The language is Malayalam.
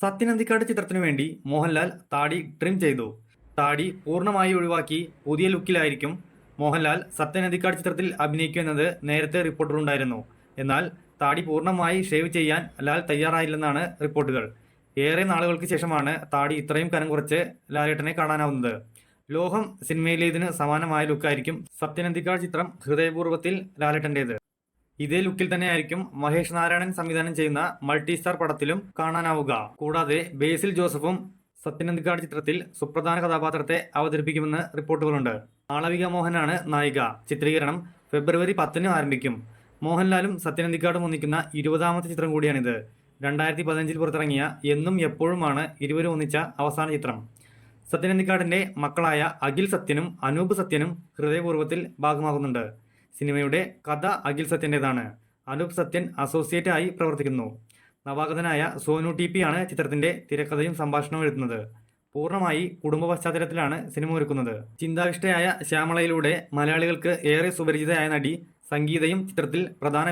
സത്യനന്ദിക്കാട് ചിത്രത്തിനു വേണ്ടി മോഹൻലാൽ താടി ട്രിം ചെയ്തു. താടി പൂർണ്ണമായി ഒഴിവാക്കി പുതിയ ലുക്കിലായിരിക്കും മോഹൻലാൽ സത്യനന്ദിക്കാട് ചിത്രത്തിൽ അഭിനയിക്കുമെന്നത് നേരത്തെ റിപ്പോർട്ടുകളുണ്ടായിരുന്നു. എന്നാൽ താടി പൂർണ്ണമായി ഷേവ് ചെയ്യാൻ ലാൽ തയ്യാറായില്ലെന്നാണ് റിപ്പോർട്ടുകൾ. ഏറെ നാളുകൾക്ക് ശേഷമാണ് താടി ഇത്രയും കനം കുറച്ച് ലാലേട്ടനെ കാണാനാവുന്നത്. ലോഹം സിനിമയിലേതിന് സമാനമായ ലുക്കായിരിക്കും സത്യനന്ദിക്കാട് ചിത്രം ഹൃദയപൂർവ്വത്തിൽ ലാലേട്ടൻ്റേത്. ഇതേ ലുക്കിൽ തന്നെയായിരിക്കും മഹേഷ് നാരായണൻ സംവിധാനം ചെയ്യുന്ന മൾട്ടി സ്റ്റാർ പടത്തിലും കാണാനാവുക. കൂടാതെ ബേസിൽ ജോസഫും സത്യനന്ദിക്കാട് ചിത്രത്തിൽ സുപ്രധാന കഥാപാത്രത്തെ അവതരിപ്പിക്കുമെന്ന് റിപ്പോർട്ടുകളുണ്ട്. മാളവിക മോഹനാണ് നായിക. ചിത്രീകരണം ഫെബ്രുവരി 10 ആരംഭിക്കും. മോഹൻലാലും സത്യനന്ദിക്കാടും ഒന്നിക്കുന്ന 20ാമത്തെ ചിത്രം കൂടിയാണിത്. 2015 പുറത്തിറങ്ങിയ എന്നും എപ്പോഴുമാണ് ഇരുവരും ഒന്നിച്ച അവസാന ചിത്രം. സത്യനന്ദിക്കാടിന്റെ മക്കളായ അഖിൽ സത്യനും അനൂപ് സത്യനും ഹൃദയപൂർവ്വത്തിൽ ഭാഗമാകുന്നുണ്ട്. സിനിമയുടെ കഥ അഖിൽ സത്യൻ്റെതാണ്. അനൂപ് സത്യൻ അസോസിയേറ്റ് ആയി പ്രവർത്തിക്കുന്നു. നവാഗതനായ സോനു ടി ആണ് ചിത്രത്തിന്റെ തിരക്കഥയും സംഭാഷണവും എഴുതുന്നത്. പൂർണ്ണമായി കുടുംബ പശ്ചാത്തലത്തിലാണ് സിനിമ ഒരുക്കുന്നത്. ചിന്താവിഷ്ടയായ ശ്യാമളയിലൂടെ മലയാളികൾക്ക് ഏറെ സുപരിചിതയായ നടി സംഗീതയും ചിത്രത്തിൽ പ്രധാന